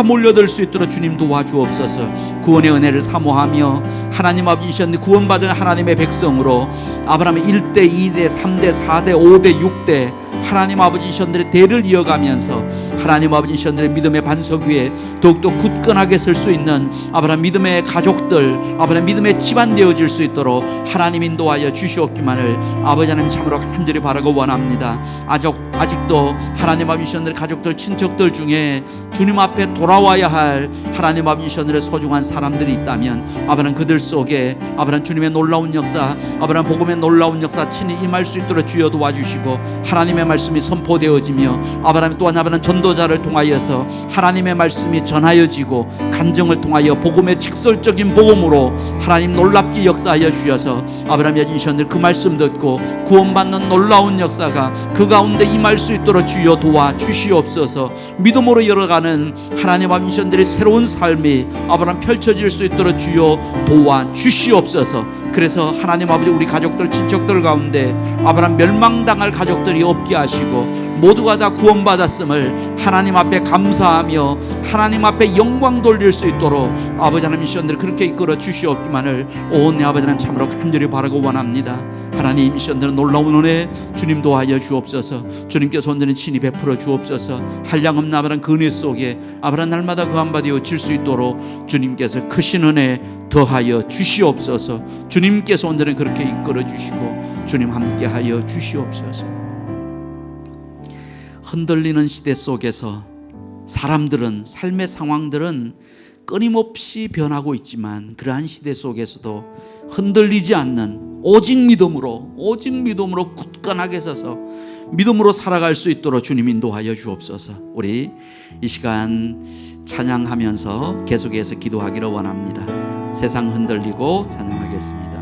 몰려들 수 있도록 주님 도와주옵소서. 구원의 은혜를 사모하며 하나님 아버지 시간들 구원받은 하나님의 백성으로 아브라함의 1대, 2대, 3대, 4대, 5대, 6대 하나님 아버지 시간들의 대를 이어가면서 하나님 아버지 시간들의 믿음의 반석 위에 더욱더 굳건하게 설 수 있는 아브라함 믿음의 가족들, 아브라함 믿음의 집안 되어질 수 있도록 하나님 인도하여 주시옵기만을 아버지 하나님 참으로 간절히 바라고 원합니다. 아직도 하나님 아버지 시간들의 가족들, 친척들 중에 주님 앞에 돌아와야 할 하나님 아버지 미션들의 소중한 사람들이 있다면 아버지 그들 속에 아버지 주님의 놀라운 역사, 아버지 복음의 놀라운 역사 친히 임할 수 있도록 주여 도와주시고, 하나님의 말씀이 선포되어지며 아버지 또한 아버지 전도자를 통하여서 하나님의 말씀이 전하여지고, 간정을 통하여 복음의 직설적인 복음으로 하나님 놀랍게 역사하여 주셔서 아브라함의 미션들 그 말씀 듣고 구원받는 놀라운 역사가 그 가운데 임할 수 있도록 주여 도와 주시옵소서. 믿음으로 열어가는 하나님 아버지 미션들의 새로운 삶이 아브라함 펼쳐질 수 있도록 주여 도와 주시옵소서. 그래서 하나님 아버지 우리 가족들 친척들 가운데 아브라함 멸망당할 가족들이 없게 하시고, 모두가 다 구원받았음을 하나님 앞에 감사하며 하나님 앞에 영광 돌릴 수 있도록 아버지 하나님 미션들을 그렇게 이끌어 주시옵기만을 온 내 아버지는 참으로 간절히 바라고 원합니다. 하나님 미션들은 놀라운 은혜 주님 도와여 주옵소서. 주님께서 온전히 친히 베풀어 주옵소서. 한량없는 아버지 그 은혜 속에 아버지 날마다 그 한바디어 질 수 있도록 주님께서 크신 은혜 더하여 주시옵소서. 주님께서 온전히 그렇게 이끌어 주시고 주님 함께하여 주시옵소서. 흔들리는 시대 속에서 사람들은, 삶의 상황들은 끊임없이 변하고 있지만 그러한 시대 속에서도 흔들리지 않는 오직 믿음으로 굳건하게 서서 믿음으로 살아갈 수 있도록 주님 인도하여 주옵소서. 우리 이 시간 찬양하면서 계속해서 기도하기를 원합니다. 세상 흔들리고 찬양하겠습니다.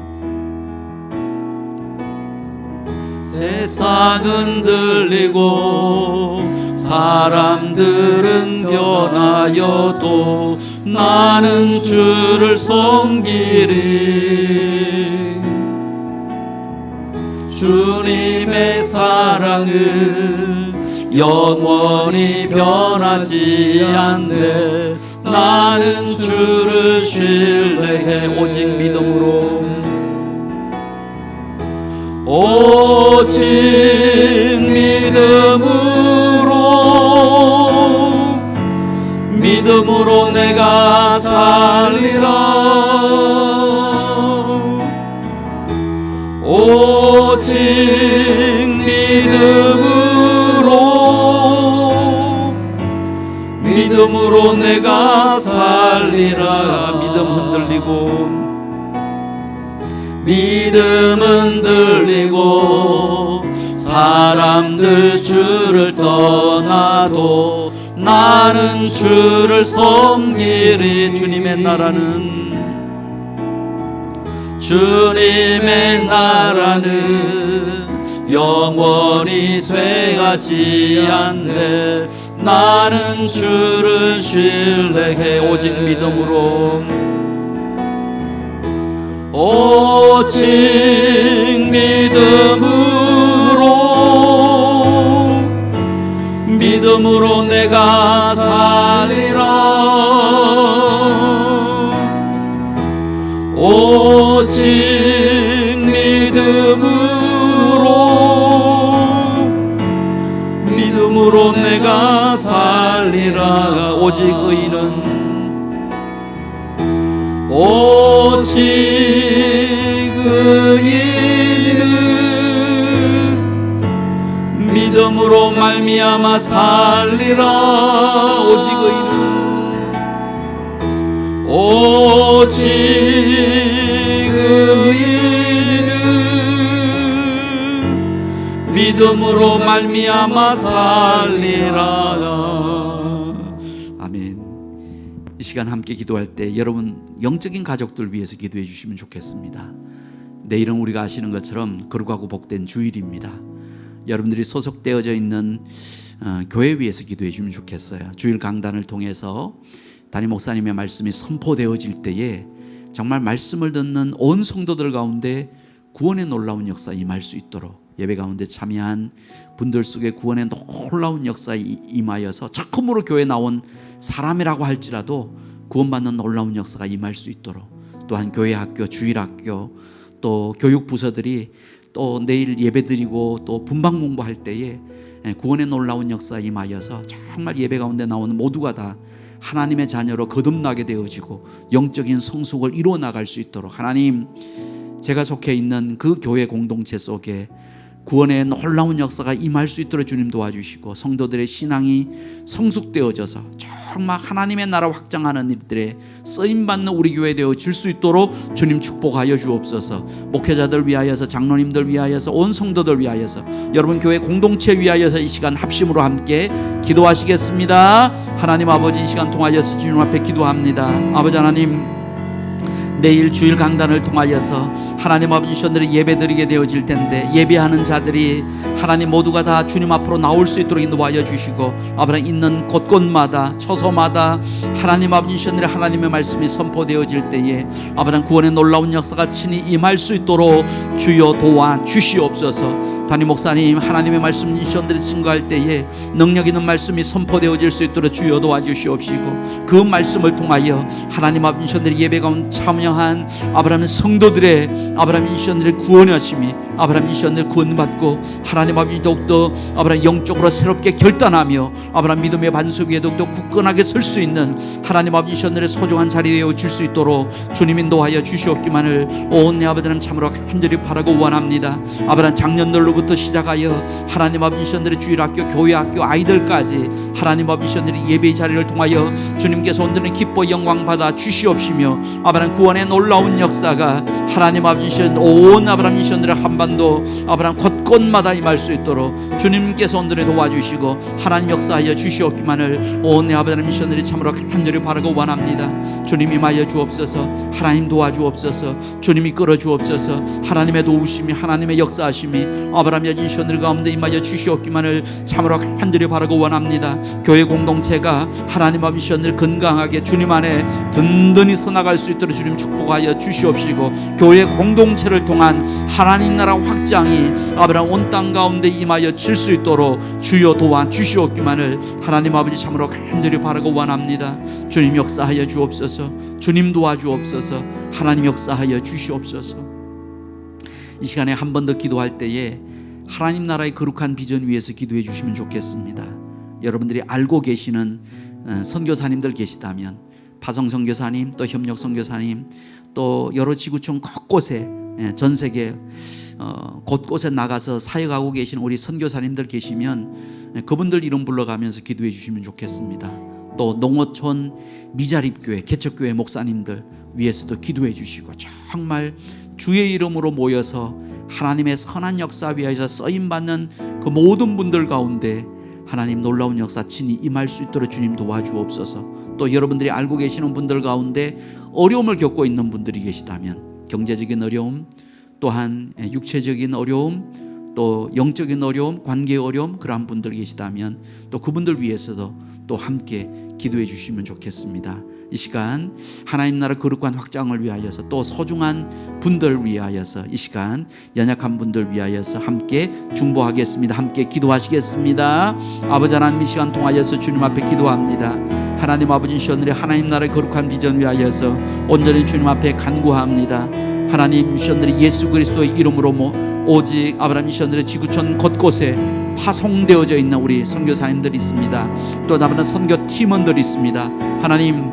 세상 흔들리고 사람들은 변하여도 나는 주를 섬기리. 주님의 사랑은 영원히 변하지 않네. 나는 주를 신뢰해 오직 믿음으로, 오직 믿음으로 내가 살리라. 오직 믿음으로 내가 살리라. 믿음 흔들리고 사람들 주를 떠나도 나는 주를 섬기리. 주님의 나라는 영원히 쇠하지 않네. 나는 주를 신뢰해 오직 믿음으로 내가 살리라. 오직 믿음으로 내가 살리라. 오직 의인은 믿음으로 말미암아 살리라. 오직 의인은 믿음으로 말미암아 살리라. 아멘. 이 시간 함께 기도할 때 여러분 영적인 가족들 위해서 기도해 주시면 좋겠습니다. 내일은 우리가 아시는 것처럼 거룩하고 복된 주일입니다. 여러분들이 소속되어져 있는 교회 위해서 기도해 주면 좋겠어요. 주일 강단을 통해서 담임 목사님의 말씀이 선포되어질 때에 정말 말씀을 듣는 온 성도들 가운데 구원의 놀라운 역사 임할 수 있도록, 예배 가운데 참여한 분들 속에 구원의 놀라운 역사 임하여서 적금으로 교회 나온 사람이라고 할지라도 구원받는 놀라운 역사가 임할 수 있도록, 또한 교회 학교, 주일학교, 또 교육부서들이 또 내일 예배드리고 또 분방 공부할 때에 구원의 놀라운 역사 임하여서 정말 예배 가운데 나오는 모두가 다 하나님의 자녀로 거듭나게 되어지고 영적인 성숙을 이루어 나갈 수 있도록, 하나님 제가 속해 있는 그 교회 공동체 속에 구원의 놀라운 역사가 임할 수 있도록 주님 도와주시고 성도들의 신앙이 성숙되어져서 정말 하나님의 나라 확장하는 일들에 쓰임받는 우리 교회 되어질 수 있도록 주님 축복하여 주옵소서. 목회자들 위하여서, 장로님들 위하여서, 온 성도들 위하여서, 여러분 교회 공동체 위하여서 이 시간 합심으로 함께 기도하시겠습니다. 하나님 아버지, 이 시간 통하여서 주님 앞에 기도합니다. 아버지 하나님, 내일 주일 강단을 통하여서 하나님 아버지 시원들이 예배 드리게 되어질 텐데, 예배하는 자들이 하나님 모두가 다 주님 앞으로 나올 수 있도록 인도하여 주시고, 아버지 있는 곳곳마다 처소마다 하나님 아버지 시원들이 하나님의 말씀이 선포되어질 때에 아버지 구원의 놀라운 역사가 친히 임할 수 있도록 주여 도와 주시옵소서. 담임 목사님 하나님의 말씀 시원들이 증거할 때에 능력 있는 말씀이 선포되어질 수 있도록 주여 도와주시옵시고, 그 말씀을 통하여 하나님 아버지 시원들이 예배 가운데 참여한 아브라함 성도들의 아브라함 미션들의 구원하심이, 아브라함 미션들 구원받고 하나님 아버지 더욱더 아브라함 영적으로 새롭게 결단하며 아브라함 믿음의 반석 위에 더욱더 굳건하게 설 수 있는 하나님 아버지 미션들의 소중한 자리 되어 줄 수 있도록 주님 인도하여 주시옵기만을 온 내 아버지 하나님 참으로 간절히 바라고 원합니다. 아브라함 장년들로부터 시작하여 하나님 아버지 미션들의 주일학교, 교회학교 아이들까지 하나님 아버지 미션들의 예배의 자리를 통하여 주님께서 온전히 기뻐 영광 받아 주시옵시며, 아브라함 구원의 놀라운 역사가 하나님 아버지 미션 온 아브라함 미션들의 한반도 아브라함 곳곳마다 임할 수 있도록 주님께서 온전히 도와주시고 하나님 역사하여 주시옵기만을 온 내 아버지 하나님 미션들이 참으로 간절히 바라고 원합니다. 주님 임하여 주옵소서. 하나님 도와주옵소서. 주님이 끌어 주옵소서. 하나님의 도우심이, 하나님의 역사하심이 아브라함의 미션들 가운데 임하여 주시옵기만을 참으로 간절히 바라고 원합니다. 교회 공동체가 하나님 아버지 미션을 건강하게 주님 안에 든든히 서나갈 수 있도록 주님 축복하여 주시옵시고, 교회 공동체를 통한 하나님 나라 확장이 아브라함 온 땅 가운데 임하여 질 수 있도록 주여 도와 주시옵기만을 하나님 아버지 참으로 간절히 바라고 원합니다. 주님 역사하여 주옵소서. 주님 도와주옵소서. 하나님 역사하여 주시옵소서. 이 시간에 한 번 더 기도할 때에 하나님 나라의 거룩한 비전 위에서 기도해 주시면 좋겠습니다. 여러분들이 알고 계시는 선교사님들 계시다면, 파송 선교사님, 또 협력 선교사님, 또 여러 지구촌 곳곳에, 전 세계 곳곳에 나가서 사역하고 계신 우리 선교사님들 계시면 그분들 이름 불러가면서 기도해 주시면 좋겠습니다. 또 농어촌 미자립교회, 개척교회 목사님들 위해서도 기도해 주시고, 정말 주의 이름으로 모여서 하나님의 선한 역사 위하여서 쓰임받는 그 모든 분들 가운데 하나님 놀라운 역사 친히 임할 수 있도록 주님 도와주옵소서. 또 여러분들이 알고 계시는 분들 가운데 어려움을 겪고 있는 분들이 계시다면, 경제적인 어려움, 또한 육체적인 어려움, 또 영적인 어려움, 관계의 어려움, 그러한 분들 계시다면 또 그분들 위해서도 또 함께 기도해 주시면 좋겠습니다. 이 시간 하나님 나라 거룩한 확장을 위하여서, 또 소중한 분들 위하여서, 이 시간 연약한 분들 위하여서 함께 중보하겠습니다. 함께 기도하시겠습니다. 아버지 하나님, 이 시간 통하여서 주님 앞에 기도합니다. 하나님 아버지 시온들의 하나님 나라의 거룩한 비전 위하여서 온전히 주님 앞에 간구합니다. 하나님 시온들이 예수 그리스도의 이름으로 오직 아브라함 시온들의 지구촌 곳곳에 파송되어져 있는 우리 선교사님들이 있습니다. 또 다른 선교 팀원들이 있습니다. 하나님,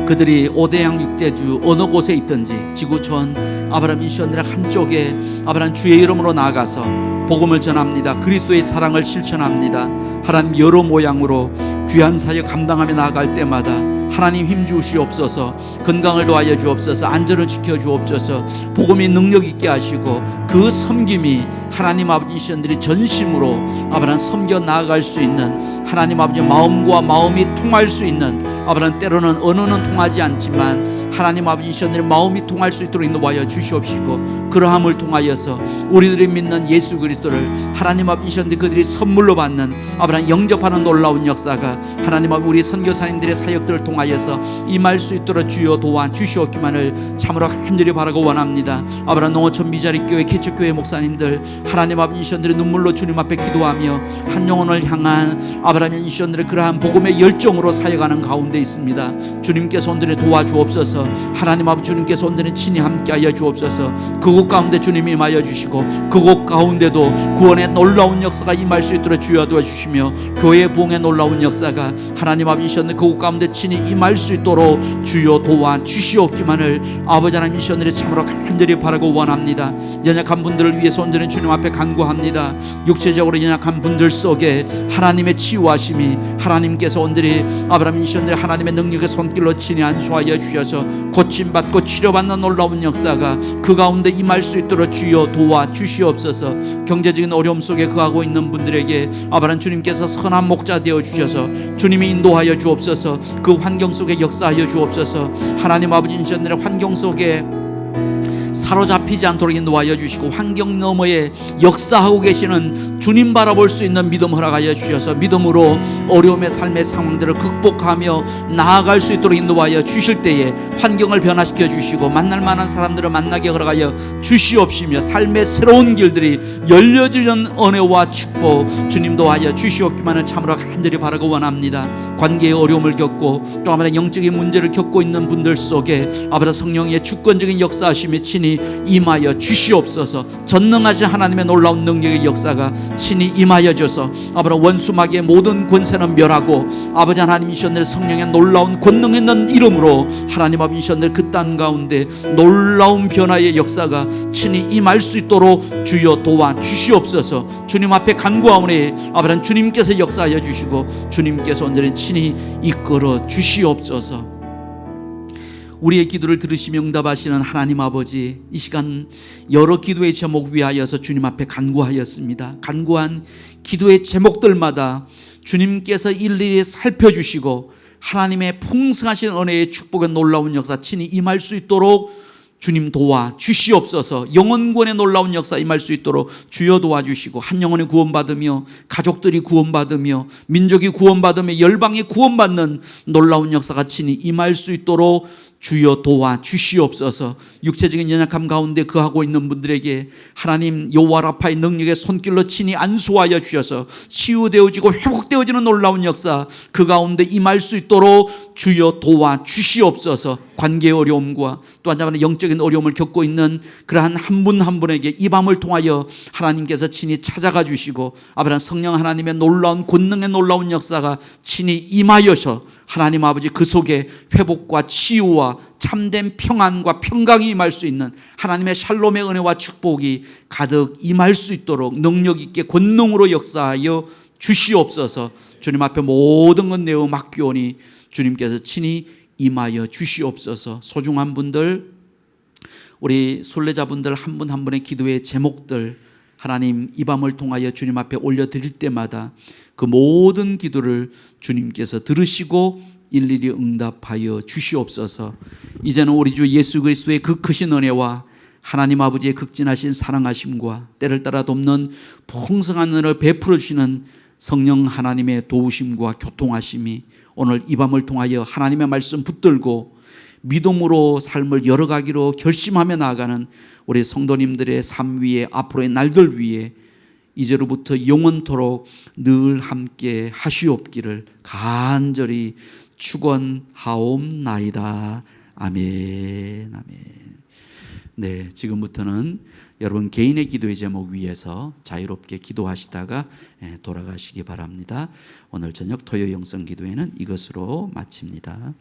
그들이 5대양 6대주 어느 곳에 있든지 지구촌 아브라함 미션들의 한쪽에 아브라함 주의 이름으로 나아가서 복음을 전합니다. 그리스도의 사랑을 실천합니다. 하나님, 여러 모양으로 귀한 사역 감당하며 나아갈 때마다 하나님 힘 주시옵소서. 건강을 도와여 주옵소서. 안전을 지켜 주옵소서. 복음이 능력 있게 하시고 그 섬김이 하나님 아버지 시온들이 전심으로 아브라함 섬겨 나아갈 수 있는, 하나님 아버지 마음과 마음이 통할 수 있는, 아브라함 때로는 언어는 통하지 않지만 하나님 아버지 시온들의 마음이 통할 수 있도록 인도하여 주시옵시고, 그러함을 통하여서 우리들이 믿는 예수 그리스도를 하나님 아버지 시온들 그들이 선물로 받는 아브라함 영접하는 놀라운 역사가 하나님 아버지 우리 선교사님들의 사역들을 통하여서 임할 수 있도록 주여 도와 주시옵기만을 참으로 간절히 바라고 원합니다. 아브라함 농어촌 미자립교회 개척교회 목사님들 하나님 아버지 시온들의 눈물로 주님 앞에 기도하며 한 영혼을 향한 아브라함 시온들의 그러한 복음의 열정으로 사역하는 가운데 가운데 있습니다. 주님께서 온전히 도와주옵소서. 하나님 아버지 주님께서 온전히 친히 함께하여 주옵소서. 그곳 가운데 주님이 임하여 주시고 그곳 가운데도 구원의 놀라운 역사가 임할 수 있도록 주여 도와주시며 교회의 부흥의 놀라운 역사가 하나님 아버지셨는 그곳 가운데 친히 임할 수 있도록 주여 도와주시옵기만을 아버지 하나님 이시오늘이 참으로 간절히 바라고 원합니다. 연약한 분들을 위해서 온전히 주님 앞에 간구합니다. 육체적으로 연약한 분들 속에 하나님의 치유하심이 하나님께서 온전히 아브라함 이시오늘이 하나님의 능력의 손길로 친히 안수하여 주셔서 고침받고 치료받는 놀라운 역사가 그 가운데 임할 수 있도록 주여 도와주시옵소서. 경제적인 어려움 속에 거하고 있는 분들에게 아브라함 주님께서 선한 목자 되어 주셔서 주님이 인도하여 주옵소서. 그 환경 속에 역사하여 주옵소서. 하나님 아버지 이시오늘의 환경 속에 사로잡히지 않도록 인도하여 주시고 환경 너머에 역사하고 계시는 주님 바라볼 수 있는 믿음 허락하여 주셔서 믿음으로 어려움의 삶의 상황들을 극복하며 나아갈 수 있도록 인도하여 주실 때에 환경을 변화시켜 주시고 만날 만한 사람들을 만나게 허락하여 주시옵시며 삶의 새로운 길들이 열려지는 은혜와 축복 주님도 하여 주시옵기만을 참으로 간절히 바라고 원합니다. 관계의 어려움을 겪고 또 아무나 영적인 문제를 겪고 있는 분들 속에 아버지 성령의 주권적인 역사하심이 친히 임하여 주시옵소서. 전능하신 하나님의 놀라운 능력의 역사가 친히 임하여 줘서 아버지 원수마귀의 모든 권세는 멸하고 아버지 하나님이시오늘 성령의 놀라운 권능 있는 이름으로 하나님 아버지이시오늘 그 땅 가운데 놀라운 변화의 역사가 친히 임할 수 있도록 주여 도와주시옵소서. 주님 앞에 간구하오니 아버지 주님께서 역사하여 주시고 주님께서 온전히 친히 이끌어 주시옵소서. 우리의 기도를 들으시며 응답하시는 하나님 아버지, 이 시간 여러 기도의 제목 위하여서 주님 앞에 간구하였습니다. 간구한 기도의 제목들마다 주님께서 일일이 살펴주시고 하나님의 풍성하신 은혜의 축복의 놀라운 역사 친히 임할 수 있도록 주님 도와주시옵소서. 영혼구원의 놀라운 역사 임할 수 있도록 주여 도와주시고 한 영혼이 구원받으며 가족들이 구원받으며 민족이 구원받으며 열방이 구원받는 놀라운 역사가 친히 임할 수 있도록 주여 도와주시옵소서. 육체적인 연약함 가운데 거하고 있는 분들에게 하나님 여호와 라파의 능력의 손길로 친히 안수하여 주셔서 치유되어지고 회복되어지는 놀라운 역사 그 가운데 임할 수 있도록 주여 도와주시옵소서. 관계의 어려움과 또 한자만의 영적인 어려움을 겪고 있는 그러한 한 분 한 분에게 이 밤을 통하여 하나님께서 친히 찾아가 주시고 아버지 성령 하나님의 놀라운 권능의 놀라운 역사가 친히 임하여서 하나님 아버지 그 속에 회복과 치유와 참된 평안과 평강이 임할 수 있는 하나님의 샬롬의 은혜와 축복이 가득 임할 수 있도록 능력 있게 권능으로 역사하여 주시옵소서. 주님 앞에 모든 것 내어 맡기오니 주님께서 친히 임하여 주시옵소서. 소중한 분들, 우리 순례자분들 한 분 한 분의 기도의 제목들 하나님 이 밤을 통하여 주님 앞에 올려드릴 때마다 그 모든 기도를 주님께서 들으시고 일일이 응답하여 주시옵소서. 이제는 우리 주 예수 그리스도의 그 크신 은혜와 하나님 아버지의 극진하신 사랑하심과 때를 따라 돕는 풍성한 은혜를 베풀어 주시는 성령 하나님의 도우심과 교통하심이 오늘 이 밤을 통하여 하나님의 말씀 붙들고 믿음으로 삶을 열어가기로 결심하며 나아가는 우리 성도님들의 삶 위에 앞으로의 날들 위에 이제로부터 영원토록 늘 함께 하시옵기를 간절히 축원하옵나이다. 아멘. 아멘. 네, 지금부터는 여러분 개인의 기도의 제목 위에서 자유롭게 기도하시다가 돌아가시기 바랍니다. 오늘 저녁 토요 영성 기도회는 이것으로 마칩니다.